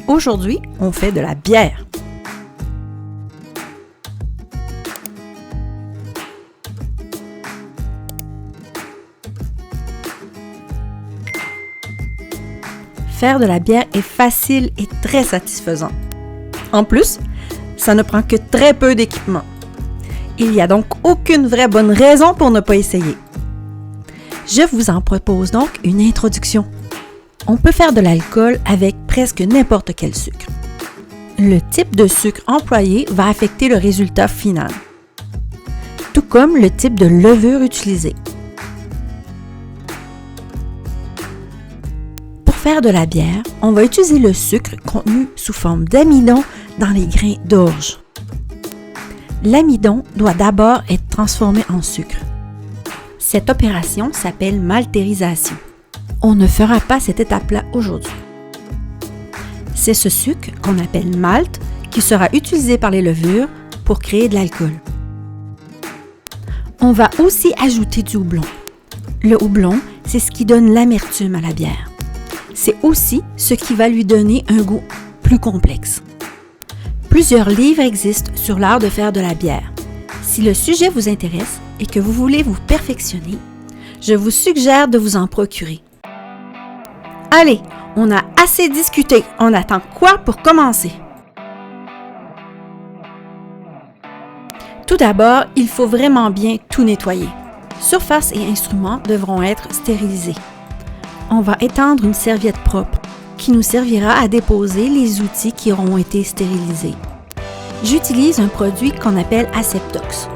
Aujourd'hui, on fait de la bière. Faire de la bière est facile et très satisfaisant. En plus, ça ne prend que très peu d'équipement. Il n'y a donc aucune vraie bonne raison pour ne pas essayer. Je vous en propose donc une introduction. On peut faire de l'alcool avec presque n'importe quel sucre. Le type de sucre employé va affecter le résultat final, tout comme le type de levure utilisée. Pour faire de la bière, on va utiliser le sucre contenu sous forme d'amidon dans les grains d'orge. L'amidon doit d'abord être transformé en sucre. Cette opération s'appelle maltérisation. On ne fera pas cette étape-là aujourd'hui. C'est ce sucre qu'on appelle malt qui sera utilisé par les levures pour créer de l'alcool. On va aussi ajouter du houblon. Le houblon, c'est ce qui donne l'amertume à la bière. C'est aussi ce qui va lui donner un goût plus complexe. Plusieurs livres existent sur l'art de faire de la bière. Si le sujet vous intéresse et que vous voulez vous perfectionner, je vous suggère de vous en procurer. Allez, on a assez discuté. On attend quoi pour commencer? Tout d'abord, il faut vraiment bien tout nettoyer. Surface et instruments devront être stérilisés. On va étendre une serviette propre qui nous servira à déposer les outils qui auront été stérilisés. J'utilise un produit qu'on appelle Aseptox.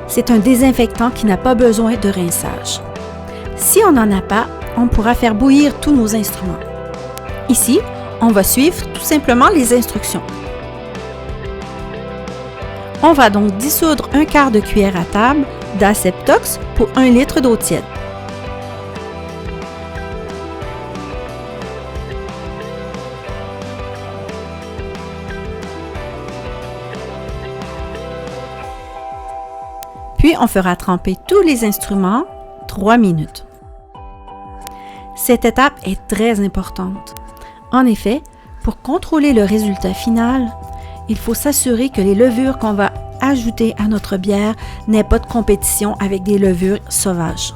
C'est un désinfectant qui n'a pas besoin de rinçage. Si on n'en a pas, on pourra faire bouillir tous nos instruments. Ici, on va suivre tout simplement les instructions. On va donc dissoudre 1/4 de cuillère à table d'Aseptox pour 1 litre d'eau tiède. Puis, on fera tremper tous les instruments 3 minutes. Cette étape est très importante. En effet, pour contrôler le résultat final, il faut s'assurer que les levures qu'on va ajouter à notre bière n'aient pas de compétition avec des levures sauvages.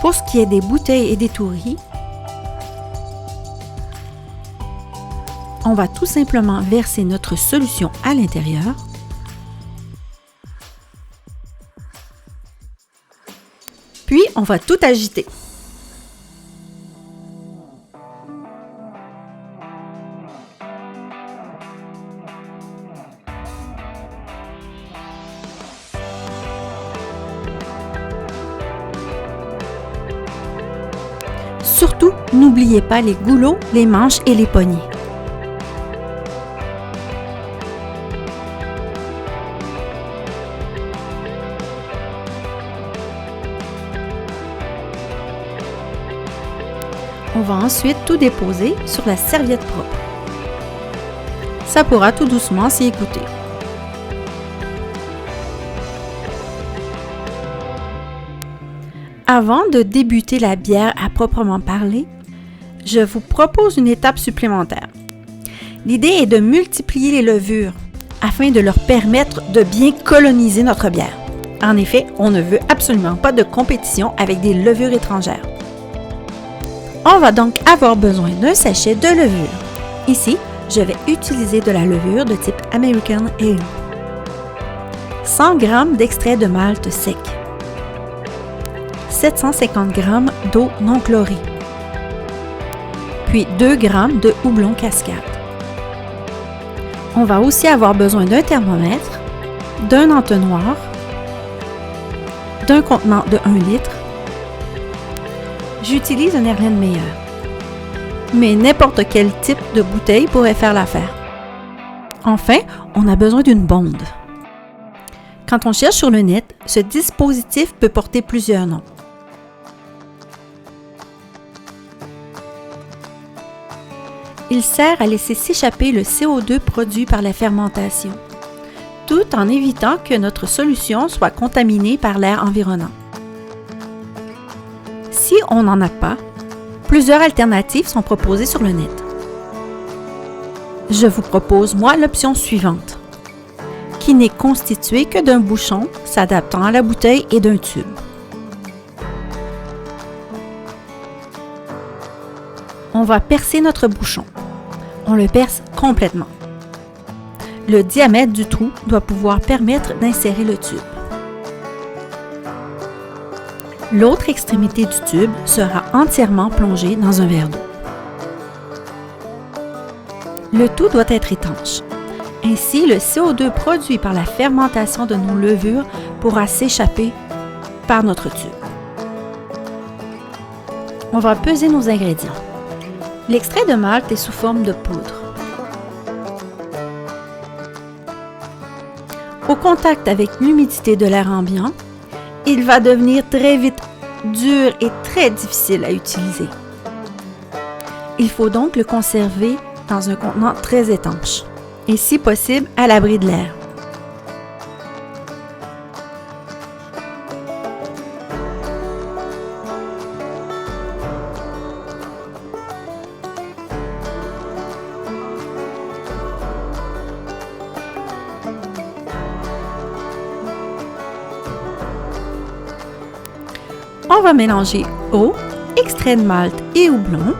Pour ce qui est des bouteilles et des touris, on va tout simplement verser notre solution à l'intérieur. Puis, on va tout agiter. Surtout, n'oubliez pas les goulots, les manches et les poignées. On va ensuite tout déposer sur la serviette propre. Ça pourra tout doucement s'y écouter. Avant de débuter la bière à proprement parler, je vous propose une étape supplémentaire. L'idée est de multiplier les levures afin de leur permettre de bien coloniser notre bière. En effet, on ne veut absolument pas de compétition avec des levures étrangères. On va donc avoir besoin d'un sachet de levure. Ici, je vais utiliser de la levure de type American Ale. 100 g d'extrait de malt sec. 750 g d'eau non chlorée. Puis 2 g de houblon cascade. On va aussi avoir besoin d'un thermomètre, d'un entonnoir, d'un contenant de 1 litre. J'utilise un Erlenmeyer, mais n'importe quel type de bouteille pourrait faire l'affaire. Enfin, on a besoin d'une bonde. Quand on cherche sur le net, ce dispositif peut porter plusieurs noms. Il sert à laisser s'échapper le CO2 produit par la fermentation, tout en évitant que notre solution soit contaminée par l'air environnant. Si on n'en a pas, Plusieurs alternatives sont proposées sur le net. Je vous propose, moi, l'option suivante, qui n'est constituée que d'un bouchon s'adaptant à la bouteille et d'un tube. On va percer notre bouchon. On le perce complètement. Le diamètre du trou doit pouvoir permettre d'insérer le tube. L'autre extrémité du tube sera entièrement plongée dans un verre d'eau. Le tout doit être étanche. Ainsi, le CO2 produit par la fermentation de nos levures pourra s'échapper par notre tube. On va peser nos ingrédients. L'extrait de malt est sous forme de poudre. Au contact avec l'humidité de l'air ambiant, il va devenir très vite dur et très difficile à utiliser. Il faut donc le conserver dans un contenant très étanche et si possible à l'abri de l'air. On va mélanger eau, extrait de malt et houblon.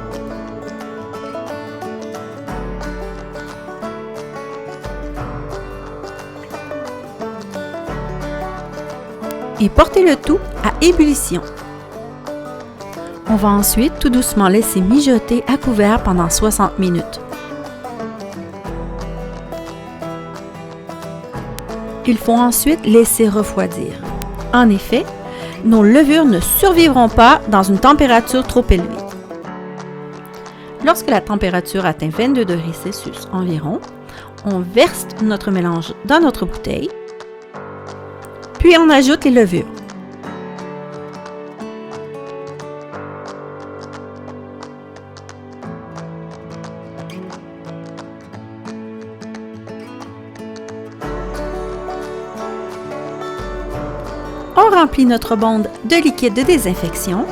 Et porter le tout à ébullition. On va ensuite tout doucement laisser mijoter à couvert pendant 60 minutes. Il faut ensuite laisser refroidir. En effet, nos levures ne survivront pas dans une température trop élevée. Lorsque la température atteint 22 degrés Celsius environ, on verse notre mélange dans notre bouteille, puis on ajoute les levures. On remplit notre bonde de liquide de désinfection.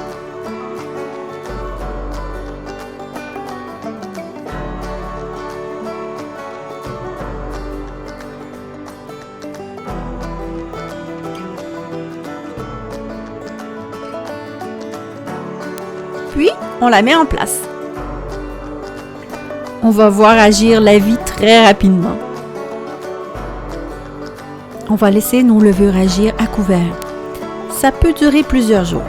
Puis, on la met en place. On va voir agir la vie très rapidement. On va laisser nos levures agir à couvert. Ça peut durer plusieurs jours.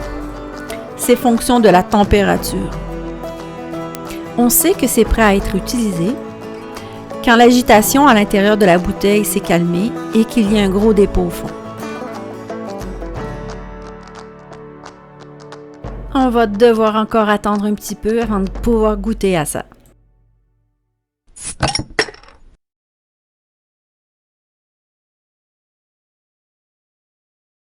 C'est fonction de la température. On sait que c'est prêt à être utilisé quand l'agitation à l'intérieur de la bouteille s'est calmée et qu'il y a un gros dépôt au fond. On va devoir encore attendre un petit peu avant de pouvoir goûter à ça.